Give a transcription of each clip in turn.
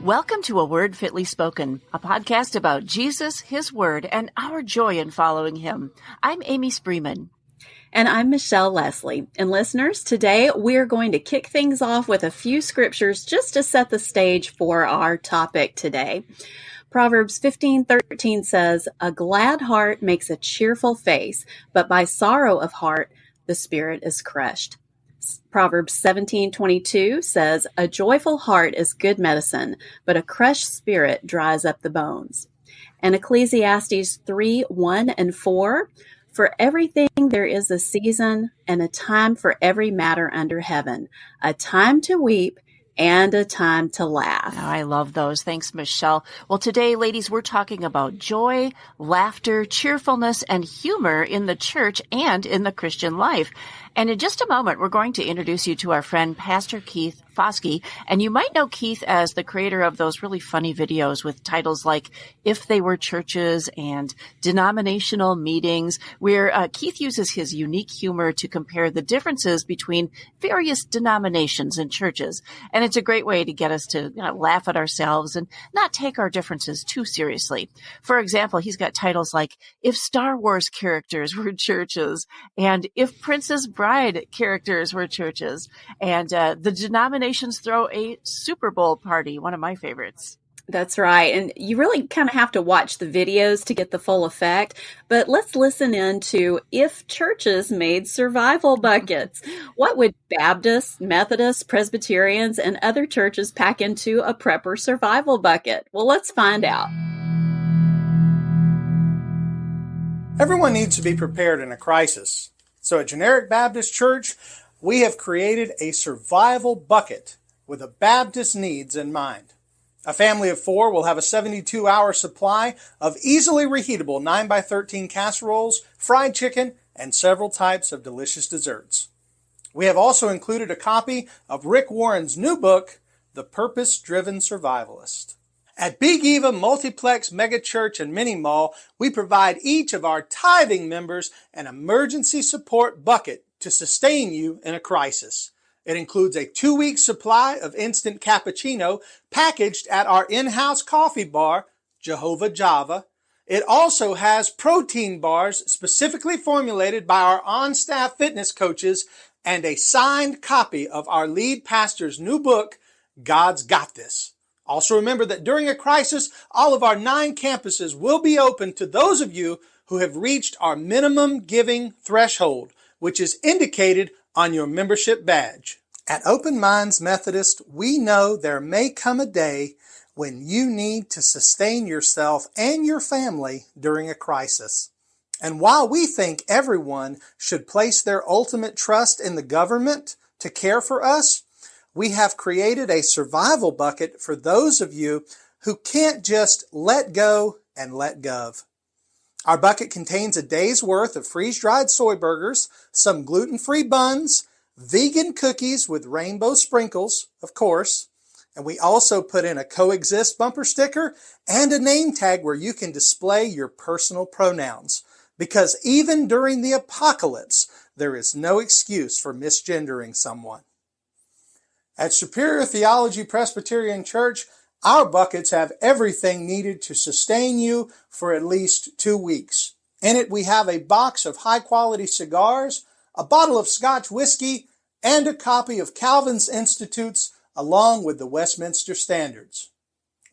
Welcome to A Word Fitly Spoken, a podcast about Jesus, His Word, and our joy in following Him. I'm Amy Spreeman. And I'm Michelle Lesley. And listeners, today we're going to kick things off with a few scriptures just to set the stage for our topic today. Proverbs 15:13 says, "A glad heart makes a cheerful face, but by sorrow of heart the spirit is crushed." Proverbs 17:22 says, "A joyful heart is good medicine, but a crushed spirit dries up the bones." And Ecclesiastes 3:1 and 4, "For everything there is a season and a time for every matter under heaven, a time to weep and a time to laugh." Oh, I love those. Thanks, Michelle. Well, today, ladies, we're talking about joy, laughter, cheerfulness, and humor in the church and in the Christian life. And in just a moment, we're going to introduce you to our friend, Pastor Keith Foskey. And you might know Keith as the creator of those really funny videos with titles like If They Were Churches and Denominational Meetings, where Keith uses his unique humor to compare the differences between various denominations and churches. And it's a great way to get us to laugh at ourselves and not take our differences too seriously. For example, he's got titles like If Star Wars Characters Were Churches and If Princess Bride Characters Were Churches, and the denominations throw a Super Bowl party, one of my favorites. That's right. And you really kind of have to watch the videos to get the full effect. But let's listen in to If Churches Made Survival Buckets. What would Baptists, Methodists, Presbyterians, and other churches pack into a prepper survival bucket? Well, let's find out. Everyone needs to be prepared in a crisis. So at Generic Baptist Church, we have created a survival bucket with a Baptist needs in mind. A family of 4 will have a 72-hour supply of easily reheatable 9x13 casseroles, fried chicken, and several types of delicious desserts. We have also included a copy of Rick Warren's new book, The Purpose-Driven Survivalist. At Big Eva Multiplex Megachurch and Mini Mall, we provide each of our tithing members an emergency support bucket to sustain you in a crisis. It includes a 2-week supply of instant cappuccino packaged at our in-house coffee bar, Jehovah Java. It also has protein bars specifically formulated by our on-staff fitness coaches and a signed copy of our lead pastor's new book, God's Got This. Also remember that during a crisis, all of our 9 campuses will be open to those of you who have reached our minimum giving threshold, which is indicated on your membership badge. At Open Minds Methodist, we know there may come a day when you need to sustain yourself and your family during a crisis. And while we think everyone should place their ultimate trust in the government to care for us, we have created a survival bucket for those of you who can't just let go and let gov. Our bucket contains a day's worth of freeze-dried soy burgers, some gluten-free buns, vegan cookies with rainbow sprinkles, of course, and we also put in a coexist bumper sticker and a name tag where you can display your personal pronouns. Because even during the apocalypse, there is no excuse for misgendering someone. At Superior Theology Presbyterian Church, our buckets have everything needed to sustain you for at least 2 weeks. In it, we have a box of high-quality cigars, a bottle of Scotch whiskey, and a copy of Calvin's Institutes, along with the Westminster Standards.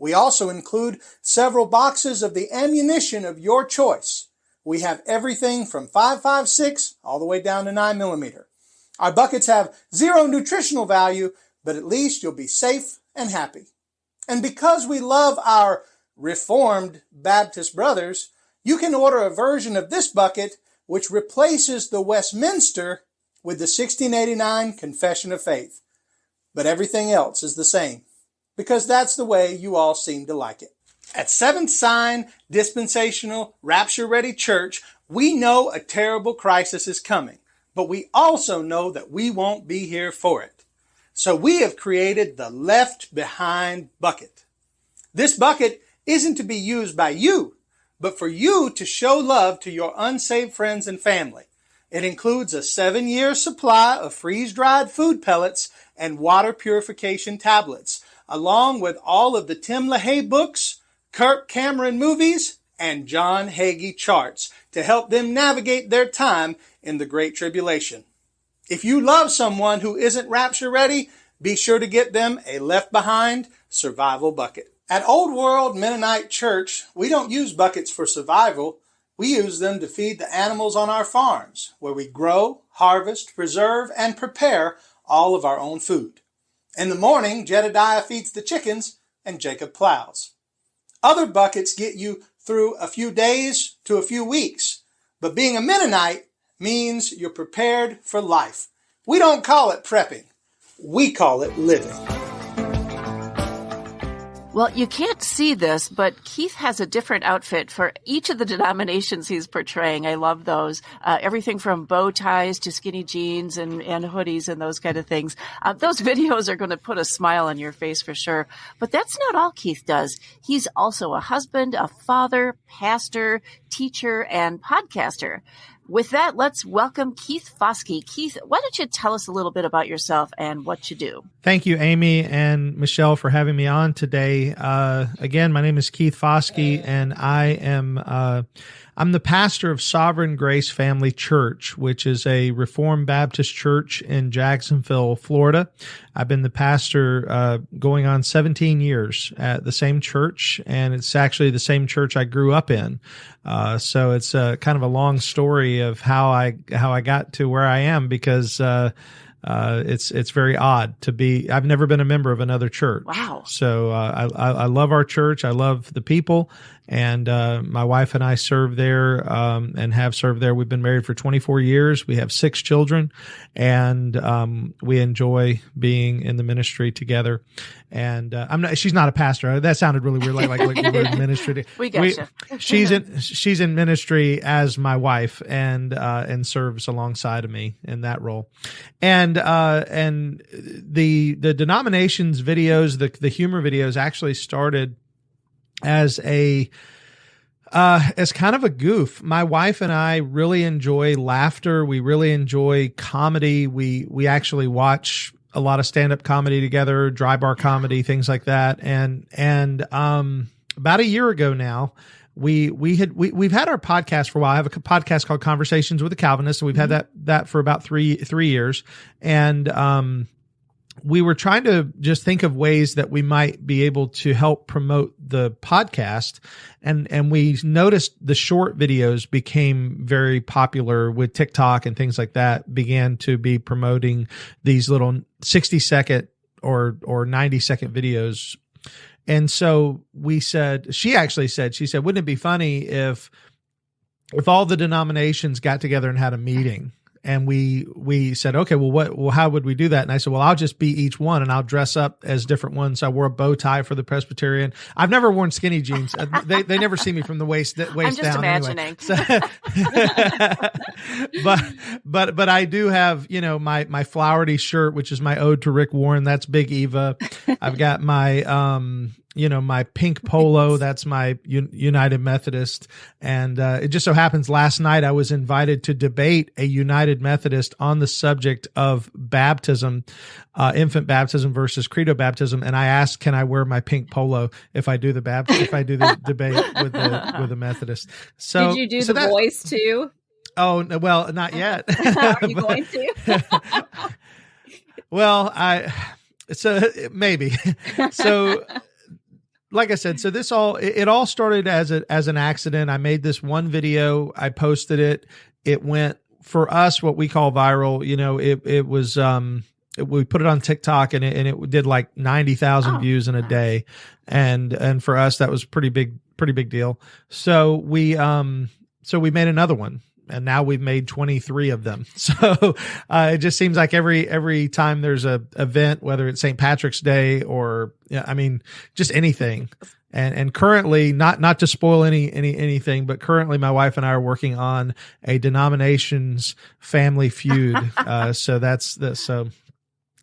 We also include several boxes of the ammunition of your choice. We have everything from 5.56 all the way down to 9mm. Our buckets have zero nutritional value, but at least you'll be safe and happy. And because we love our Reformed Baptist brothers, you can order a version of this bucket which replaces the Westminster with the 1689 Confession of Faith. But everything else is the same, because that's the way you all seem to like it. At Seventh Sign Dispensational Rapture Ready Church, we know a terrible crisis is coming, but we also know that we won't be here for it. So we have created the Left Behind bucket. This bucket isn't to be used by you, but for you to show love to your unsaved friends and family. It includes a 7-year supply of freeze-dried food pellets and water purification tablets, along with all of the Tim LaHaye books, Kirk Cameron movies, and John Hagee charts to help them navigate their time in the Great Tribulation. If you love someone who isn't rapture ready, be sure to get them a Left Behind survival bucket. At Old World Mennonite Church, we don't use buckets for survival. We use them to feed the animals on our farms, where we grow, harvest, preserve, and prepare all of our own food. In the morning, Jedediah feeds the chickens and Jacob plows. Other buckets get you through a few days to a few weeks, but being a Mennonite means you're prepared for life. We don't call it prepping. We call it living. Well, you can't see this, but Keith has a different outfit for each of the denominations he's portraying. I love those. Everything from bow ties to skinny jeans and hoodies and those kind of things. Those videos are going to put a smile on your face for sure. But that's not all Keith does. He's also a husband, a father, pastor, teacher, and podcaster. With that, let's welcome Keith Foskey. Keith, why don't you tell us a little bit about yourself and what you do? Thank you, Amy and Michelle, for having me on today. Again, my name is Keith Foskey, and I'm the pastor of Sovereign Grace Family Church, which is a Reformed Baptist church in Jacksonville, Florida. I've been the pastor going on 17 years at the same church, and it's actually the same church I grew up in. So it's kind of a long story of how I got to where I am, because it's very odd to be. I've never been a member of another church. Wow. So I love our church. I love the people, and my wife and I serve there and have served there. We've been married for 24 years. We have 6 children, and we enjoy being in the ministry together. And she's not a pastor. That sounded really weird, like the word ministry. We gotcha. She's in ministry as my wife, and serves alongside of me in that role. And the denominations videos, the humor videos actually started as kind of a goof. My wife and I really enjoy laughter. We really enjoy comedy. We actually watch a lot of stand-up comedy together, dry bar comedy, things like that. And about a year ago now, we've had our podcast for a while. I have a podcast called Conversations with a Calvinist, and we've had that for about three years. And we were trying to just think of ways that we might be able to help promote the podcast. And we noticed the short videos became very popular with TikTok, and things like that began to be promoting these little 60-second or 90-second videos. And so she said, wouldn't it be funny if all the denominations got together and had a meeting? And we said, okay, well, how would we do that? And I said, well, I'll just be each one, and I'll dress up as different ones. So I wore a bow tie for the Presbyterian. I've never worn skinny jeans. They never see me from the waist down. I'm just imagining. Anyway. But I do have, my Flowerty shirt, which is my ode to Rick Warren. That's Big Eva. I've got my, my pink polo, that's my United Methodist. And it just so happens last night I was invited to debate a United Methodist on the subject of baptism, infant baptism versus credo baptism. And I asked, can I wear my pink polo if I do the debate with the Methodist? So did you do the voice too? Oh, well, not yet. Are you going to? Well, maybe. So, like I said, so it all started as an accident. I made this one video. I posted it. It went, for us, what we call viral. It was, we put it on TikTok, and it did like 90,000 views in a day. And for us, that was pretty big deal. So we made another one. And now we've made 23 of them. So it just seems like every time there's a event, whether it's St. Patrick's Day or, just anything. And currently, not to spoil anything, but currently my wife and I are working on a denominations family feud. So that's the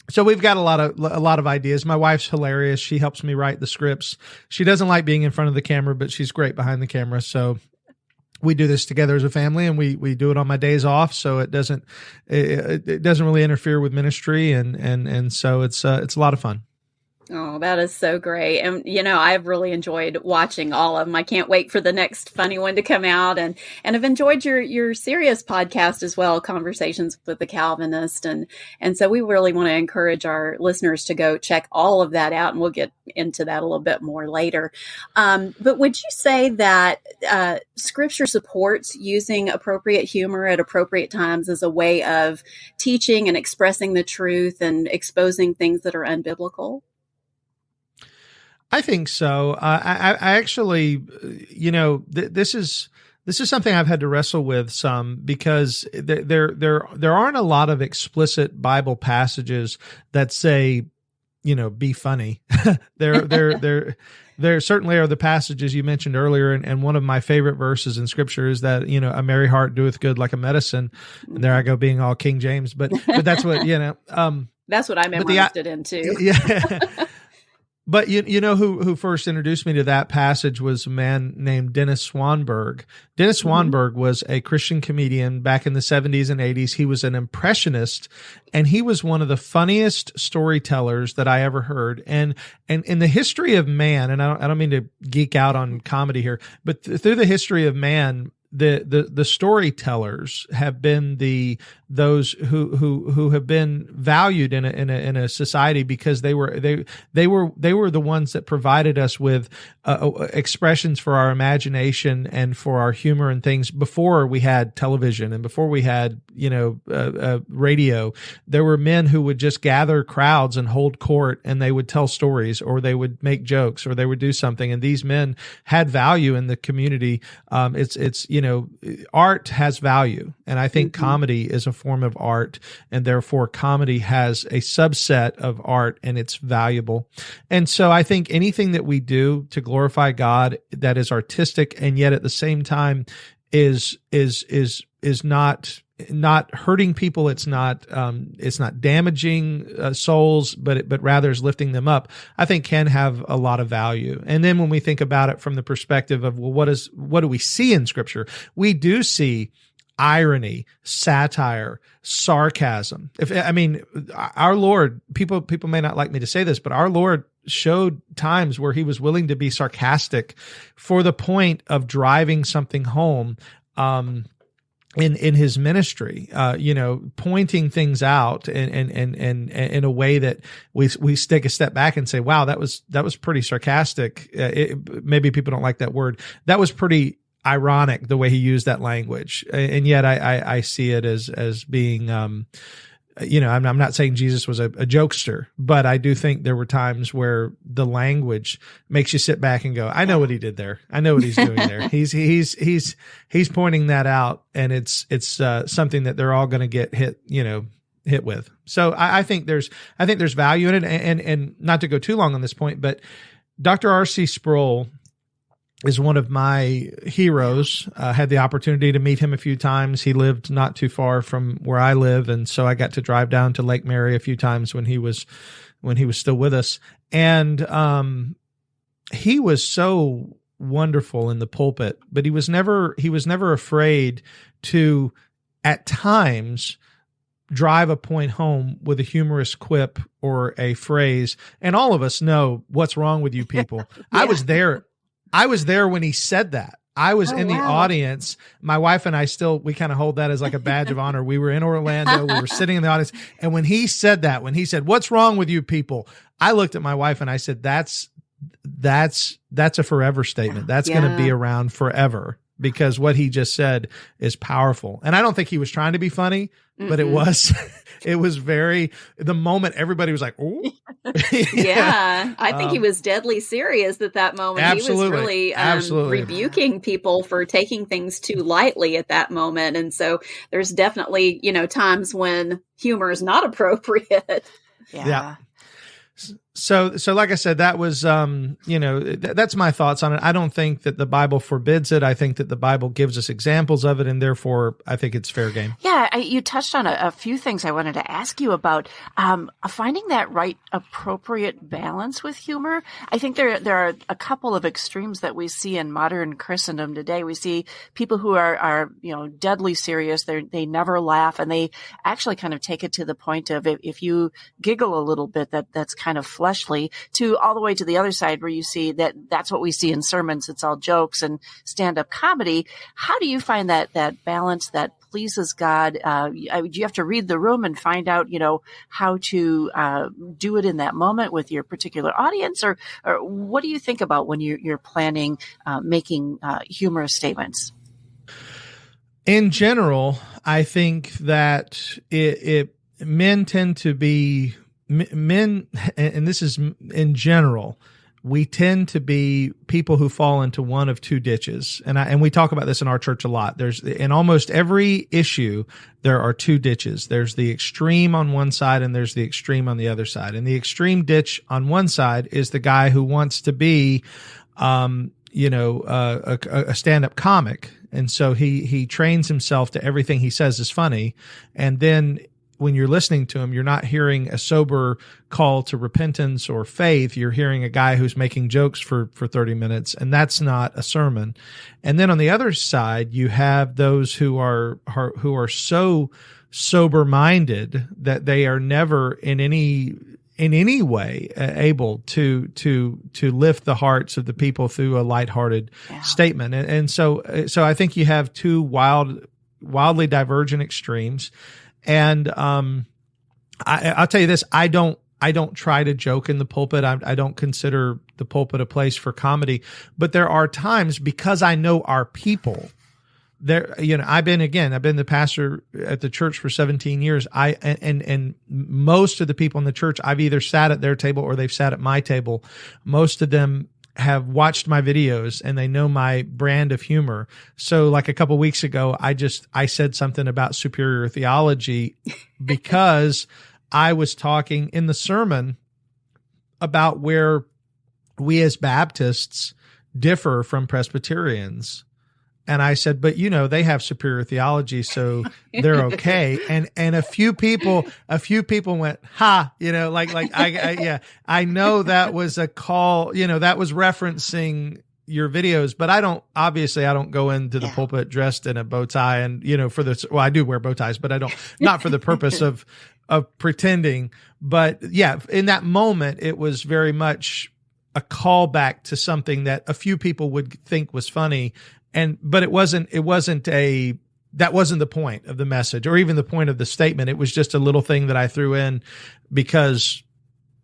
So we've got a lot of ideas. My wife's hilarious. She helps me write the scripts. She doesn't like being in front of the camera, but she's great behind the camera. So we do this together as a family, and we do it on my days off. So it doesn't really interfere with ministry. And so it's a lot of fun. Oh, that is so great. And, I've really enjoyed watching all of them. I can't wait for the next funny one to come out. And I've enjoyed your serious podcast as well, Conversations with the Calvinist. And so we really want to encourage our listeners to go check all of that out. And we'll get into that a little bit more later. But would you say that Scripture supports using appropriate humor at appropriate times as a way of teaching and expressing the truth and exposing things that are unbiblical? I think so. I actually, this is something I've had to wrestle with some, because there aren't a lot of explicit Bible passages that say, be funny. There certainly are the passages you mentioned earlier, and one of my favorite verses in Scripture is that, a merry heart doeth good like a medicine. And there I go, being all King James, but that's what that's what I memorized it into. Yeah. But who first introduced me to that passage was a man named Dennis Swanberg. Dennis Swanberg was a Christian comedian back in the 70s and 80s. He was an impressionist, and he was one of the funniest storytellers that I ever heard. And in the history of man, and I don't mean to geek out on comedy here, but through the history of man, the storytellers have been those who have been valued in a society, because they were the ones that provided us with expressions for our imagination and for our humor and things before we had television and before we had radio. There were men who would just gather crowds and hold court, and they would tell stories, or they would make jokes, or they would do something, and these men had value in the community. Art has value, and I think comedy is a form of art, and therefore comedy has a subset of art, and it's valuable. And so I think anything that we do to glorify God that is artistic and yet at the same time is not hurting people. It's not damaging souls, but rather is lifting them up, I think can have a lot of value. And then when we think about it from the perspective of, well, what do we see in Scripture? We do see irony, satire, sarcasm. Our Lord, people may not like me to say this, but our Lord showed times where he was willing to be sarcastic for the point of driving something home, in his ministry, pointing things out and in a way that we take a step back and say, wow, that was pretty sarcastic. Maybe people don't like that word. That was pretty ironic, the way he used that language. And yet I see it as being, I'm not saying Jesus was a jokester, but I do think there were times where the language makes you sit back and go, I know what he did there. I know what he's doing there. He's pointing that out, and it's something that they're all going to get hit with. So I think there's value in it, and not to go too long on this point, but Dr. R.C. Sproul is one of my heroes. Had the opportunity to meet him a few times. He lived not too far from where I live, and so I got to drive down to Lake Mary a few times when he was still with us. And he was so wonderful in the pulpit, but he was never afraid to, at times, drive a point home with a humorous quip or a phrase. And all of us know, what's wrong with you people? Yeah. I was there when he said that. I was in the audience. My wife and I we kind of hold that as like a badge of honor. We were in Orlando. We were sitting in the audience. And when he said, what's wrong with you people? I looked at my wife and I said, that's a forever statement. That's going to be around forever, because what he just said is powerful. And I don't think he was trying to be funny, but it was the moment everybody was like, oh. Yeah. I think he was deadly serious at that moment. Absolutely. He was really rebuking people for taking things too lightly at that moment. And so there's definitely, times when humor is not appropriate. Yeah. So like I said, that was, that's my thoughts on it. I don't think that the Bible forbids it. I think that the Bible gives us examples of it, and therefore I think it's fair game. Yeah, you touched on a few things I wanted to ask you about. Finding that right, appropriate balance with humor. I think there are a couple of extremes that we see in modern Christendom today. We see people who are deadly serious. They never laugh, and they actually kind of take it to the point of, if you giggle a little bit, that's kind of flesh fleshly, to all the way to the other side where you see that that's what we see in sermons. It's all jokes and stand-up comedy. How do you find that balance that pleases God? Do you have to read the room and find out, how to do it in that moment with your particular audience, or what do you think about when you're planning making humorous statements? In general, I think that men tend to be men, and this is in general, we tend to be people who fall into one of two ditches. And we talk about this in our church a lot. There's, in almost every issue, there are two ditches. There's the extreme on one side and there's the extreme on the other side. And the extreme ditch on one side is the guy who wants to be, a stand-up comic. And so he trains himself to everything he says is funny. And then when you're listening to him, you're not hearing a sober call to repentance or faith. You're hearing a guy who's making jokes for 30 minutes, and that's not a sermon. And then on the other side, you have those who are so sober-minded that they are never in any way able to lift the hearts of the people through a lighthearted statement. And so I think you have two wildly divergent extremes. And I'll tell you this: I don't try to joke in the pulpit. I don't consider the pulpit a place for comedy. But there are times, because I know our people. I've been the pastor at the church for 17 years. And most of the people in the church, I've either sat at their table or they've sat at my table. Most of them have watched my videos and they know my brand of humor. So like a couple of weeks ago, I said something about superior theology because I was talking in the sermon about where we as Baptists differ from Presbyterians. And I said, but they have superior theology, so they're okay. And a few people went, ha, I know that was a call, that was referencing your videos, but I don't go into the pulpit dressed in a bow tie and, I do wear bow ties, but not for the purpose of pretending. But yeah, in that moment, it was very much a callback to something that a few people would think was funny. But that wasn't the point of the message or even the point of the statement. It was just a little thing that I threw in because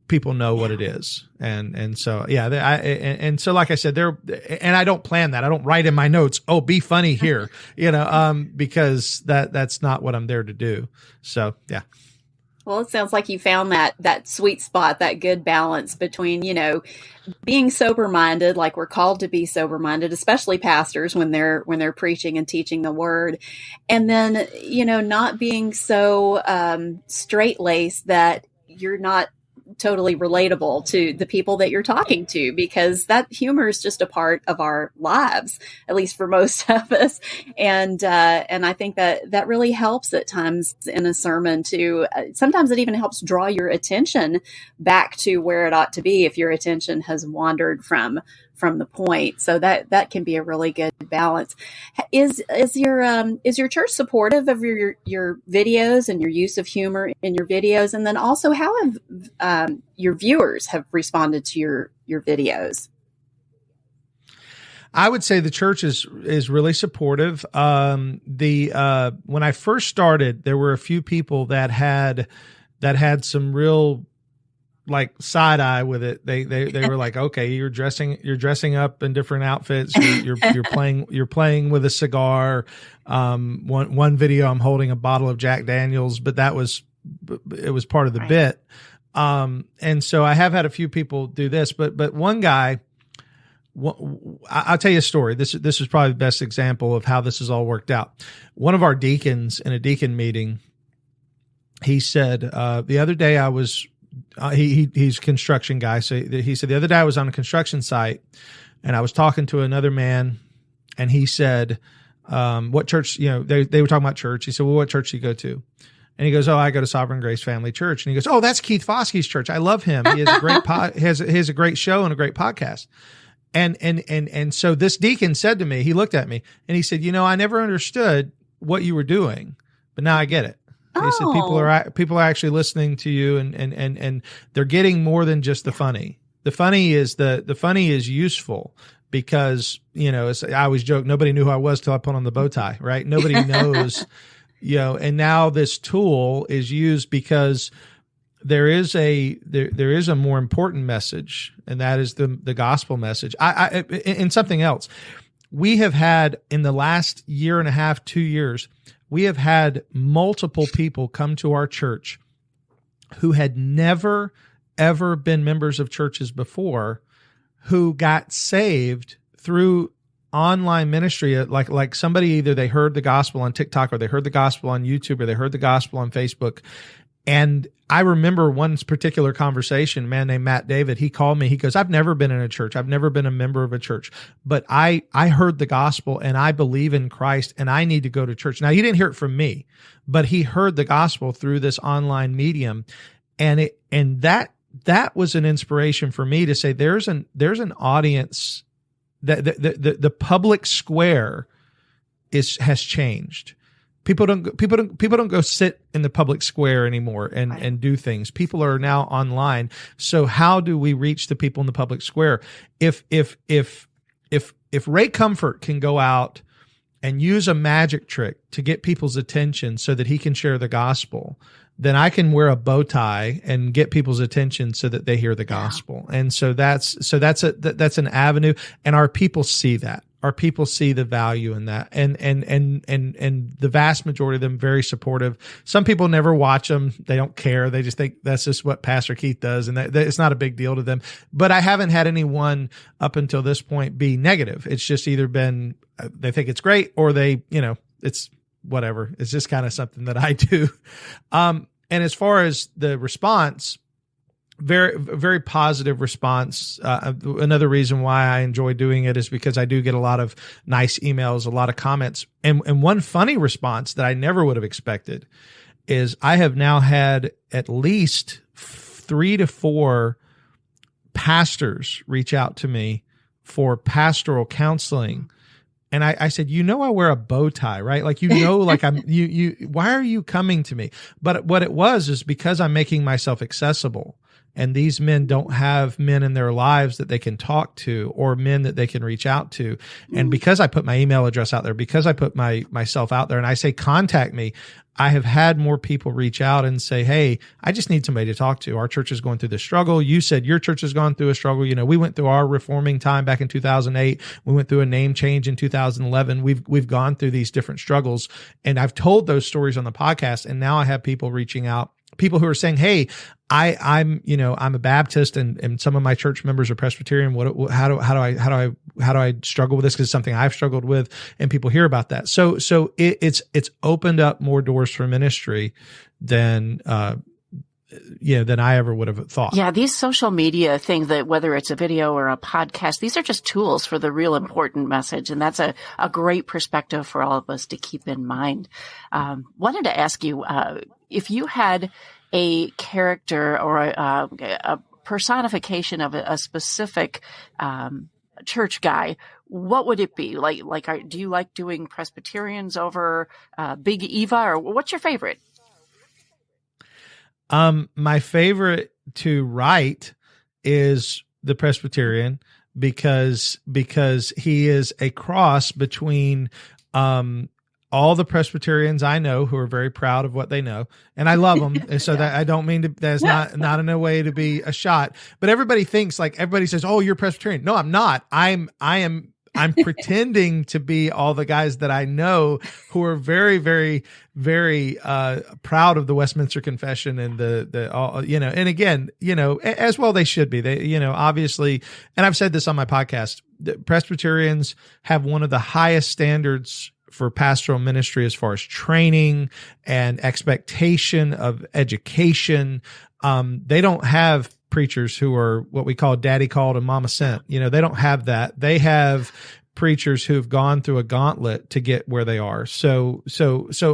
people know what it is. And so, so like I said, and I don't plan that. I don't write in my notes, oh, be funny here, because that's not what I'm there to do. So, yeah. Well, it sounds like you found that sweet spot, that good balance between, being sober-minded, like we're called to be sober-minded, especially pastors when they're preaching and teaching the word. And then, not being so straight-laced that you're not totally relatable to the people that you're talking to, because that humor is just a part of our lives, at least for most of us. And I think that really helps at times in a sermon to, sometimes it even helps draw your attention back to where it ought to be if your attention has wandered from the point. So that can be a really good balance. Is your church supportive of your videos and your use of humor in your videos? And then also, how have your viewers have responded to your videos? I would say the church is really supportive. When I first started, there were a few people that had some real like side eye with it. They were like, okay, you're dressing up in different outfits. You're playing with a cigar. One video, I'm holding a bottle of Jack Daniels, but it was part of the bit. And so I have had a few people do this, but one guy, I'll tell you a story. This is probably the best example of how this has all worked out. One of our deacons in a deacon meeting, he said, the other day I was, he's a construction guy. So he said, the other day I was on a construction site and I was talking to another man and he said, what church, they were talking about church. He said, well, what church do you go to? And he goes, oh, I go to Sovereign Grace Family Church. And he goes, oh, that's Keith Foskey's church. I love him. He has a great he has a great show and a great podcast. And so this deacon said to me, he looked at me and he said, I never understood what you were doing, but now I get it. He said people are actually listening to you, and they're getting more than just the funny. The funny is useful because, I always joke, nobody knew who I was till I put on the bow tie, right? Nobody knows, and now this tool is used because there is a more important message, and that is the gospel message. And something else. We have had in the last year and a half, 2 years, we have had multiple people come to our church who had never, ever been members of churches before, who got saved through online ministry. Like somebody, either they heard the gospel on TikTok, or they heard the gospel on YouTube, or they heard the gospel on Facebook. And I remember one particular conversation, a man named Matt David, he called me. He goes, I've never been in a church. I've never been a member of a church, but I heard the gospel and I believe in Christ and I need to go to church. Now, he didn't hear it from me, but he heard the gospel through this online medium. And that was an inspiration for me to say, there's an audience that the public square has changed. People don't go sit in the public square anymore and do things. People are now online. So how do we reach the people in the public square? If Ray Comfort can go out and use a magic trick to get people's attention so that he can share the gospel, then I can wear a bow tie and get people's attention so that they hear the gospel. And so that's an avenue, and our people see that. Our people see the value in that, and the vast majority of them very supportive. Some people never watch them; they don't care. They just think that's just what Pastor Keith does, and that it's not a big deal to them. But I haven't had anyone up until this point be negative. It's just either been they think it's great, or they, it's whatever. It's just kind of something that I do. And as far as the response, very, very positive response. Another reason why I enjoy doing it is because I do get a lot of nice emails, a lot of comments. And one funny response that I never would have expected is I have now had at least 3 to 4 pastors reach out to me for pastoral counseling. And I said, I wear a bow tie, right? Like, like why are you coming to me? But what it was is because I'm making myself accessible. And these men don't have men in their lives that they can talk to, or men that they can reach out to. And because I put my email address out there, because I put myself out there and I say, contact me, I have had more people reach out and say, hey, I just need somebody to talk to. Our church is going through this struggle. You said your church has gone through a struggle. We went through our reforming time back in 2008. We went through a name change in 2011. We've gone through these different struggles. And I've told those stories on the podcast. And now I have people reaching out, people who are saying, hey, I'm a Baptist and some of my church members are Presbyterian. How do I struggle with this? Cause it's something I've struggled with, and people hear about that. So it's opened up more doors for ministry than I ever would have thought. Yeah. These social media things, that whether it's a video or a podcast, these are just tools for the real important message. And that's a great perspective for all of us to keep in mind. Wanted to ask you, if you had a character or a personification of a specific church guy, what would it be? Do you like doing Presbyterians over Big Eva, or what's your favorite? My favorite to write is the Presbyterian because he is a cross between all the Presbyterians I know who are very proud of what they know, and I love them. And so that I don't mean to, that's not in a way to be a shot, but everybody thinks, like, everybody says, oh, you're Presbyterian. No, I'm not. I'm pretending to be all the guys that I know who are very, very, very proud of the Westminster Confession and and again, as well they should be. They, obviously, and I've said this on my podcast, the Presbyterians have one of the highest standards for pastoral ministry as far as training and expectation of education. They don't have preachers who are what we call daddy called and mama sent. They don't have that. They have preachers who've gone through a gauntlet to get where they are. So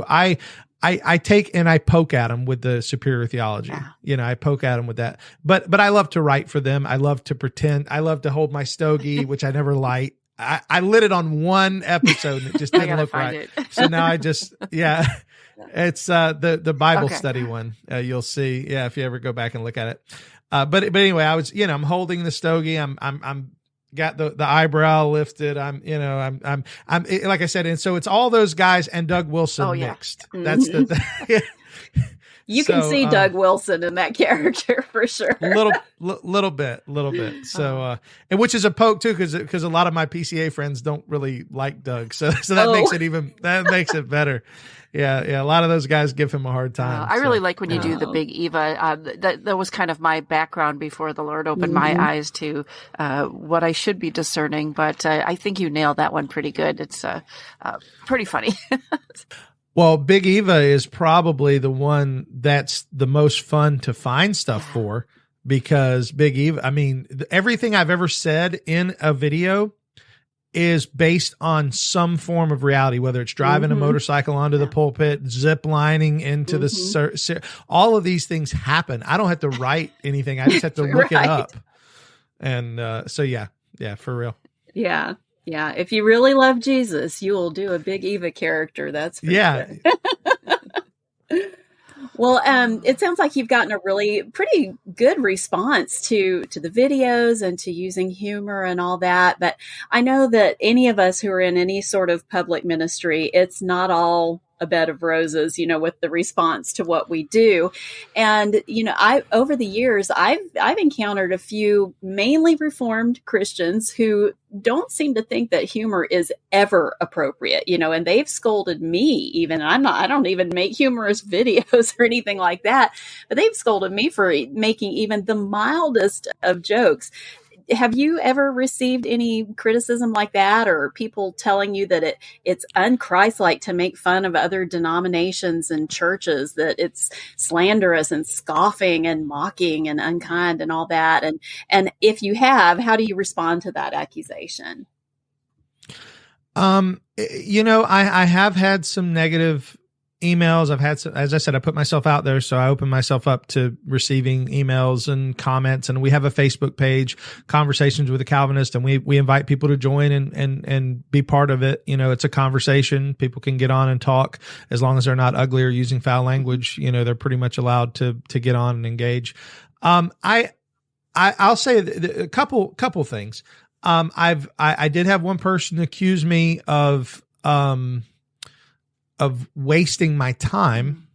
I take and I poke at them with the superior theology. Yeah. I poke at them with that. But I love to write for them. I love to pretend. I love to hold my stogie, which I never light. I lit it on one episode and it just didn't look right. So now It's the Bible Okay. study one. You'll see. Yeah, if you ever go back and look at it. But anyway, I was, I'm holding the stogie. I'm got the eyebrow lifted. I'm like I said, and so it's all those guys and Doug Wilson mixed. That's the. You can see Doug Wilson in that character for sure. little bit. So, and which is a poke too, because a lot of my PCA friends don't really like Doug. So that makes it better. Yeah. A lot of those guys give him a hard time. I really like when you do the Big Eva. That was kind of my background before the Lord opened my eyes to what I should be discerning. But I think you nailed that one pretty good. It's pretty funny. Well, Big Eva is probably the one that's the most fun to find stuff for, because Big Eva, I mean, everything I've ever said in a video is based on some form of reality, whether it's driving a motorcycle onto the pulpit, zip lining into the, all of these things happen. I don't have to write anything. I just have to look it up. And yeah, for real. Yeah. Yeah, if you really love Jesus, you will do a Big Eva character. That's for sure. Well, it sounds like you've gotten a really pretty good response to the videos and to using humor and all that. But I know that any of us who are in any sort of public ministry, it's not all a bed of roses, with the response to what we do. And, over the years, I've encountered a few mainly Reformed Christians who don't seem to think that humor is ever appropriate, and they've scolded me even. I don't even make humorous videos or anything like that, but they've scolded me for making even the mildest of jokes. Have you ever received any criticism like that, or people telling you that it's unchristlike to make fun of other denominations and churches, that it's slanderous and scoffing and mocking and unkind and all that? And if you have, how do you respond to that accusation? I have had some negative emails. I've had some, as I said, I put myself out there, so I open myself up to receiving emails and comments. And we have a Facebook page, Conversations with a Calvinist, and we invite people to join and be part of it. It's a conversation. People can get on and talk as long as they're not ugly or using foul language. They're pretty much allowed to get on and engage. I'll say a couple things. I did have one person accuse me of wasting my time,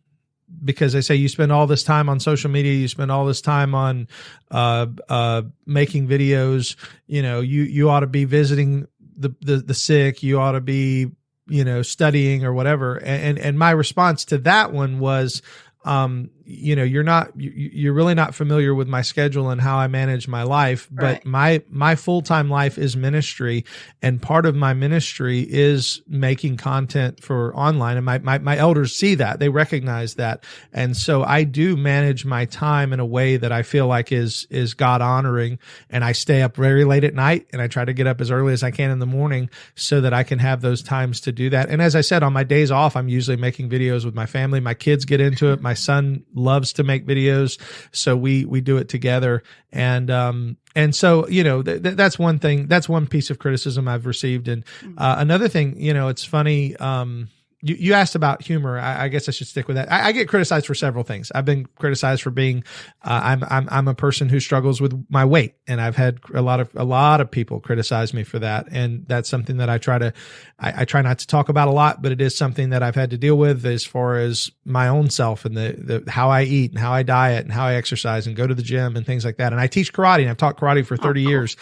because they say, you spend all this time on social media, you spend all this time on making videos, you ought to be visiting the sick, you ought to be, studying or whatever. And my response to that one was, you're really not familiar with my schedule and how I manage my life, but my full-time life is ministry. And part of my ministry is making content for online. And my elders see that, they recognize that. And so I do manage my time in a way that I feel like is God honoring. And I stay up very late at night, and I try to get up as early as I can in the morning so that I can have those times to do that. And as I said, on my days off, I'm usually making videos with my family. My kids get into it. My son loves to make videos, so we do it together. And so, that's one thing, that's one piece of criticism I've received. And another thing, it's funny, you asked about humor. I guess I should stick with that. I get criticized for several things. I've been criticized for being, I'm a person who struggles with my weight, and I've had a lot of people criticize me for that. And that's something that I try not to talk about a lot, but it is something that I've had to deal with as far as my own self and the how I eat and how I diet and how I exercise and go to the gym and things like that. And I teach karate, and I've taught karate for 30 years.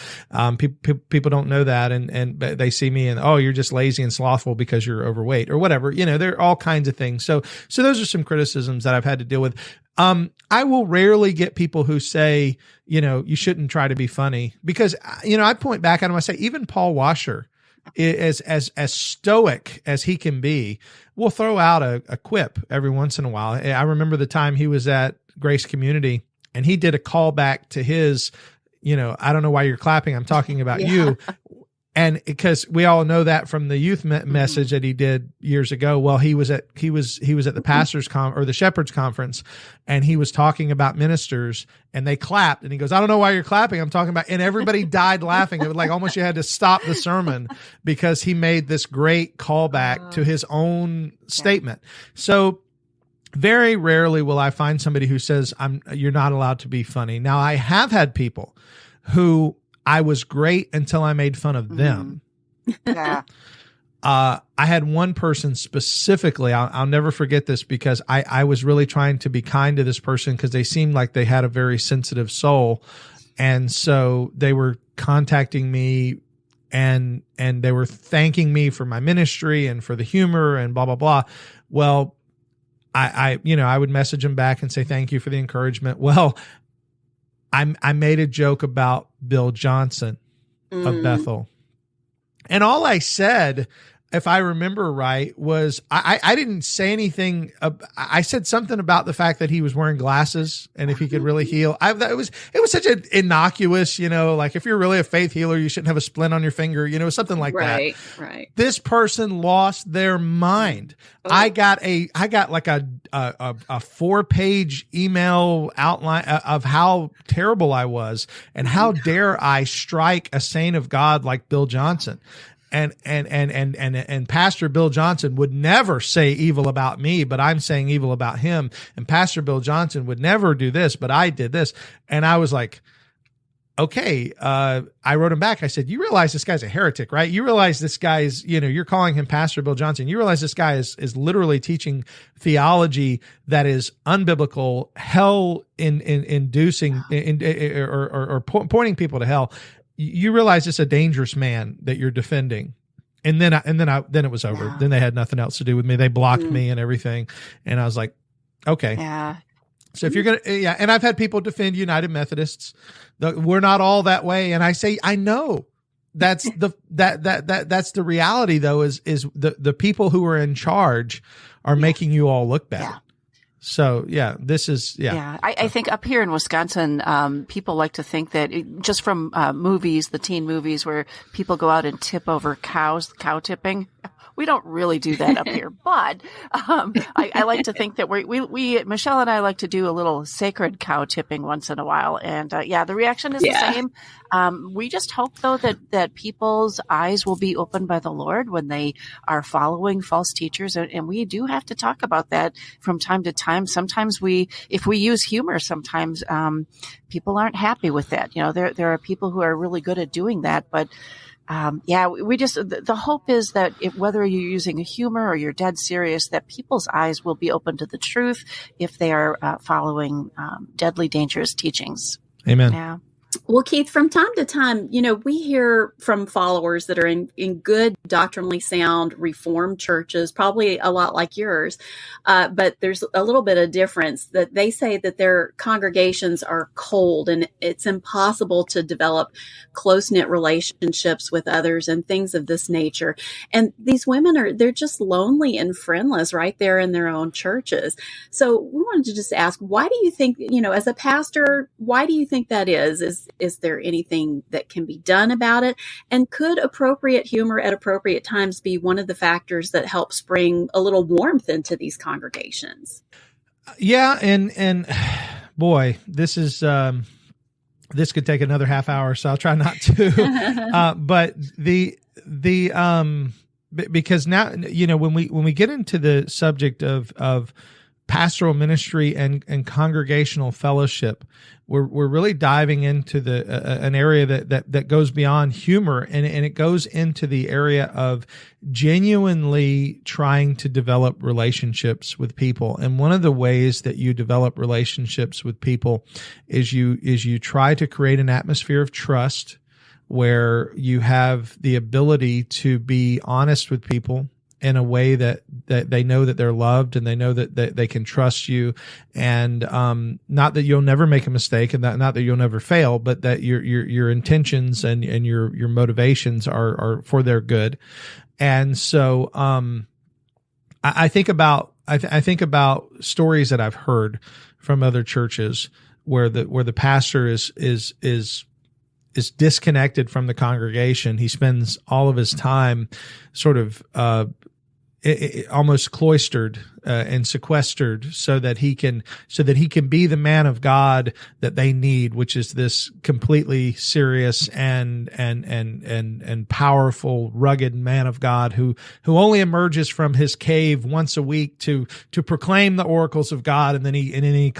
People don't know that, and they see me and, oh, you're just lazy and slothful because you're overweight or whatever. There are all kinds of things. So those are some criticisms that I've had to deal with. I will rarely get people who say, you shouldn't try to be funny, because, I point back at them. I say, even Paul Washer, as stoic as he can be, will throw out a quip every once in a while. I remember the time he was at Grace Community, and he did a callback to his, I don't know why you're clapping, I'm talking about you. And because we all know that from the youth message that he did years ago. Well, he was at the pastors or the shepherds conference, and he was talking about ministers, and they clapped, and he goes, I don't know why you're clapping, I'm talking about, and everybody died laughing. It was like almost you had to stop the sermon because he made this great callback to his own statement. So Very rarely will I find somebody who says, you're not allowed to be funny. Now, I have had people who I was great until I made fun of them. Yeah. I had one person specifically, I'll never forget this, because I was really trying to be kind to this person because they seemed like they had a very sensitive soul. And so they were contacting me and they were thanking me for my ministry and for the humor and blah, blah, blah. Well, I would message them back and say, thank you for the encouragement. Well, I made a joke about Bill Johnson of Bethel. And all I said, if I remember right, was I didn't say anything. I said something about the fact that he was wearing glasses and if he could really heal. It was such an innocuous, like if you're really a faith healer, you shouldn't have a splint on your finger, something like that. Right. This person lost their mind. Oh. I got like a 4-page email outline of how terrible I was and how dare I strike a saint of God like Bill Johnson. And Pastor Bill Johnson would never say evil about me, but I'm saying evil about him. And Pastor Bill Johnson would never do this, but I did this. And I was like, okay. I wrote him back. I said, you realize this guy's a heretic, right? You realize this guy's, you're calling him Pastor Bill Johnson. You realize this guy is literally teaching theology that is unbiblical, hell inducing, or pointing people to hell. You realize it's a dangerous man that you're defending. And then it was over. Yeah. Then they had nothing else to do with me. They blocked me and everything. And I was like, okay. Yeah. So if you're going to, and I've had people defend United Methodists. We're not all that way. And I say, I know that's that's the reality though, is the people who are in charge are making you all look bad. Yeah. So, this is, I think up here in Wisconsin, people like to think that just from movies, the teen movies where people go out and tip over cows, cow tipping. We don't really do that up here, but I like to think that we Michelle and I like to do a little sacred cow tipping once in a while. And the reaction is the same. We just hope though that people's eyes will be opened by the Lord when they are following false teachers. And we do have to talk about that from time to time. Sometimes if we use humor, sometimes people aren't happy with that. There are people who are really good at doing that, but we just, the hope is that whether you're using humor or you're dead serious, that people's eyes will be open to the truth if they are following deadly dangerous teachings. Amen. Yeah. Well, Keith, from time to time, we hear from followers that are in good, doctrinally sound Reformed churches, probably a lot like yours, but there's a little bit of difference that they say that their congregations are cold and it's impossible to develop close-knit relationships with others and things of this nature. And these women they're just lonely and friendless right there in their own churches. So we wanted to just ask, why do you think, as a pastor, why do you think that is? Is there anything that can be done about it? And could appropriate humor at appropriate times be one of the factors that helps bring a little warmth into these congregations? Yeah. And boy, this is, this could take another half hour, so I'll try not to, but because now, when we get into the subject of pastoral ministry and congregational fellowship, we're really diving into an area that goes beyond humor, and it goes into the area of genuinely trying to develop relationships with people. And one of the ways that you develop relationships with people is you try to create an atmosphere of trust where you have the ability to be honest with people in a way that they know that they're loved and they know that they can trust you, and not that you'll never make a mistake and not that you'll never fail, but that your intentions and your motivations are for their good. And so I think about stories that I've heard from other churches where the pastor is disconnected from the congregation. He spends all of his time sort of almost cloistered and sequestered so that he can be the man of God that they need, which is this completely serious and powerful, rugged man of God who only emerges from his cave once a week to proclaim the oracles of God, and then he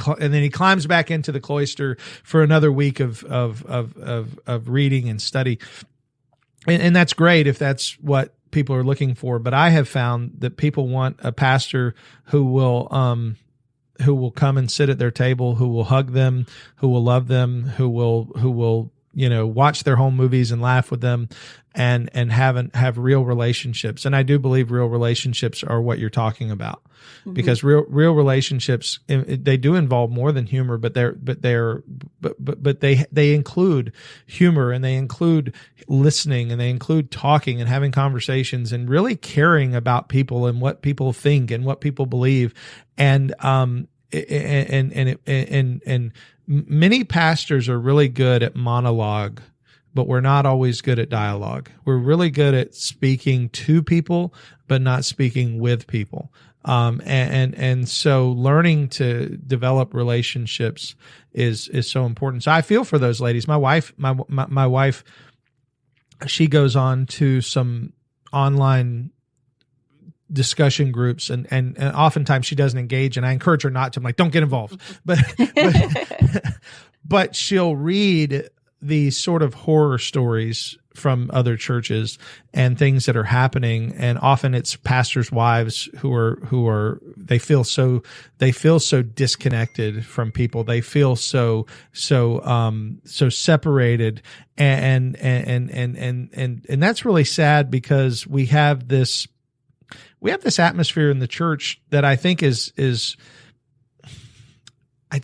climbs back into the cloister for another week of reading and study. And that's great if that's what people are looking for, but I have found that people want a pastor who will come and sit at their table, who will hug them, who will love them, who will watch their home movies and laugh with them, and have real relationships. And I do believe real relationships are what you're talking about, because real relationships, they do involve more than humor, but they include humor, and they include listening, and they include talking and having conversations and really caring about people and what people think and what people believe. And many pastors are really good at monologue, but we're not always good at dialogue. We're really good at speaking to people, but not speaking with people. And so learning to develop relationships is so important. So I feel for those ladies. My wife, she goes on to some online discussion groups, and oftentimes she doesn't engage, and I encourage her not to. I'm like, don't get involved. But she'll read these sort of horror stories from other churches and things that are happening. And often it's pastors' wives who they feel so disconnected from people. They feel so separated. And that's really sad, because we have this atmosphere in the church that I think is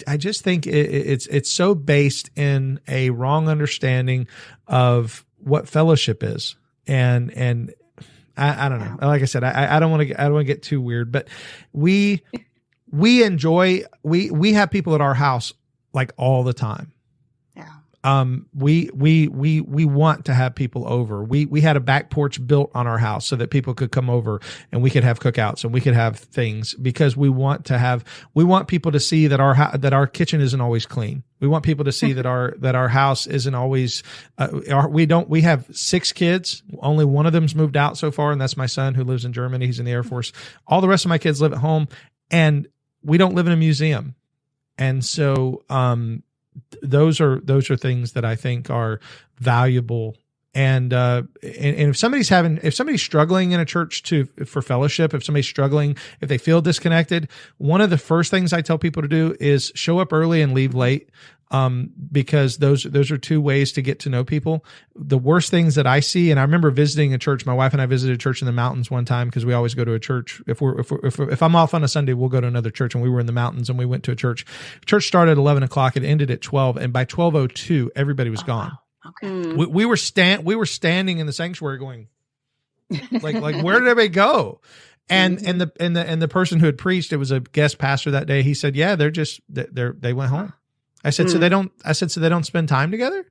I just think it's so based in a wrong understanding of what fellowship is. And I don't know. Like I said, I don't want to get too weird, but we have people at our house like all the time. We want to have people over. We had a back porch built on our house so that people could come over and we could have cookouts and we could have things, because we want people to see that our kitchen isn't always clean. We want people to see that our house isn't always, we have 6 kids. Only one of them's moved out so far, and that's my son who lives in Germany. He's in the Air Force. All the rest of my kids live at home, and we don't live in a museum. And so, those are things that I think are valuable. And if somebody's struggling in a church for fellowship, if somebody's struggling, if they feel disconnected, one of the first things I tell people to do is show up early and leave late. Because those are 2 ways to get to know people. The worst things that I see, and I remember visiting a church. My wife and I visited a church in the mountains one time, because we always go to a church. If I'm off on a Sunday, we'll go to another church, and we were in the mountains and we went to a church. Church started at 11 o'clock. It ended at 12. And by 12:02, everybody was gone. Okay. We were standing in the sanctuary going, like, where did everybody go? And the person who had preached, it was a guest pastor that day. He said, yeah, they went home. I said, so they don't spend time together?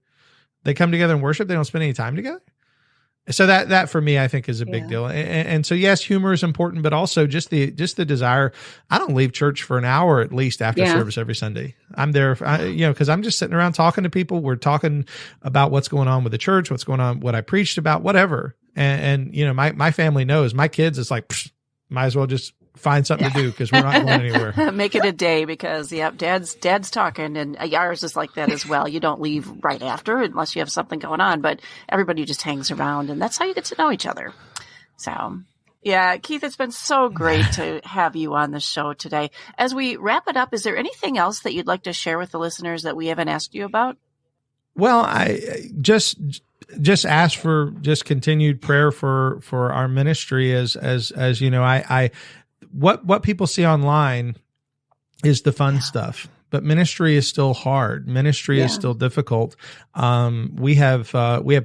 They come together and worship. They don't spend any time together. So that for me, I think, is a big deal. And so, yes, humor is important, but also just the desire. I don't leave church for an hour at least after service every Sunday. I'm there, because I'm just sitting around talking to people. We're talking about what's going on with the church, what's going on, what I preached about, whatever. And my family knows. My kids, it's like, might as well just find something to do, because we're not going anywhere. Make it a day, because dad's talking, and ours is like that as well. You don't leave right after unless you have something going on, but everybody just hangs around, and that's how you get to know each other. So yeah, Keith, it's been so great to have you on the show today. As we wrap it up, is there anything else that you'd like to share with the listeners that we haven't asked you about? Well, I just ask for just continued prayer for our ministry, as you know, what people see online is the fun stuff, but ministry is still hard. Ministry is still difficult. We have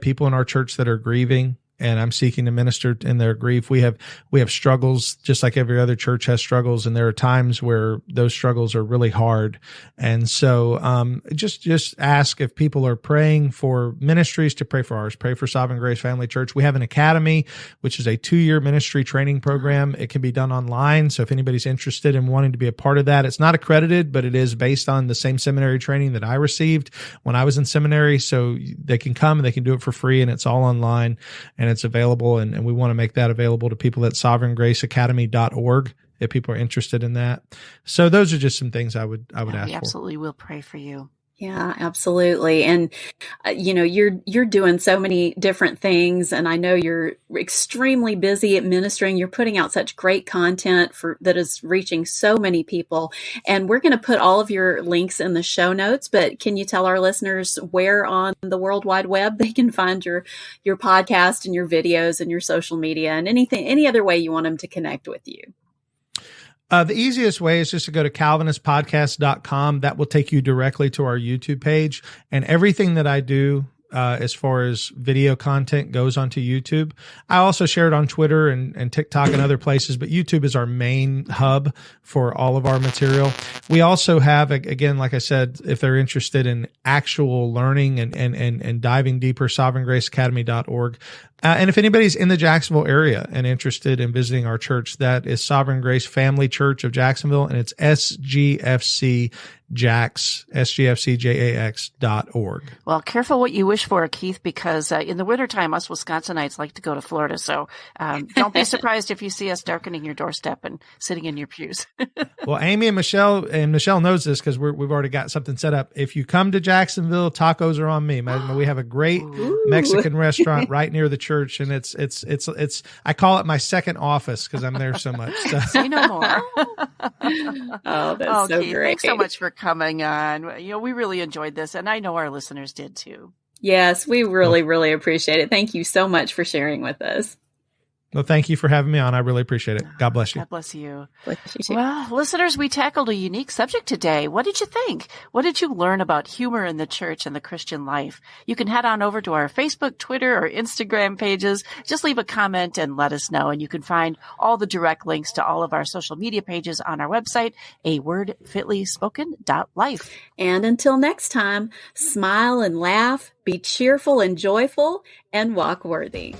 people in our church that are grieving, and I'm seeking to minister in their grief. We have struggles just like every other church has struggles. And there are times where those struggles are really hard. And so, just ask if people are praying for ministries to pray for ours, pray for Sovereign Grace Family Church. We have an academy, which is a 2-year ministry training program. It can be done online. So if anybody's interested in wanting to be a part of that, it's not accredited, but it is based on the same seminary training that I received when I was in seminary. So they can come and they can do it for free, and it's all online and it's available. And we want to make that available to people at sovereigngraceacademy.org if people are interested in that. So those are just some things I would ask for. We absolutely will pray for you. Yeah, absolutely. And, you're doing so many different things, and I know you're extremely busy at ministering. You're putting out such great content that is reaching so many people. And we're going to put all of your links in the show notes, but can you tell our listeners where on the World Wide Web they can find your podcast and your videos and your social media and any other way you want them to connect with you? The easiest way is just to go to calvinistpodcast.com. That will take you directly to our YouTube page, and everything that I do as far as video content goes onto YouTube. I also share it on Twitter and TikTok and other places, but YouTube is our main hub for all of our material. We also have, again, like I said, if they're interested in actual learning and diving deeper, sovereigngraceacademy.org. And if anybody's in the Jacksonville area and interested in visiting our church, that is Sovereign Grace Family Church of Jacksonville, and it's SGFCJAX.org. Well, careful what you wish for, Keith, because in the wintertime, us Wisconsinites like to go to Florida. So don't be surprised if you see us darkening your doorstep and sitting in your pews. Well, Amy and Michelle knows this because we've already got something set up. If you come to Jacksonville, tacos are on me. We have a great Mexican restaurant right near the church, and it's I call it my second office because I'm there so much. So. Say no more. Oh, that's so Keith, great. Thanks so much for coming on. We really enjoyed this, and I know our listeners did too. Yes, we really, really appreciate it. Thank you so much for sharing with us. Well, thank you for having me on. I really appreciate it. God bless you. God bless you. Bless you too. Well, listeners, we tackled a unique subject today. What did you think? What did you learn about humor in the church and the Christian life? You can head on over to our Facebook, Twitter, or Instagram pages. Just leave a comment and let us know. And you can find all the direct links to all of our social media pages on our website, awordfitlyspoken.life. And until next time, smile and laugh, be cheerful and joyful, and walk worthy.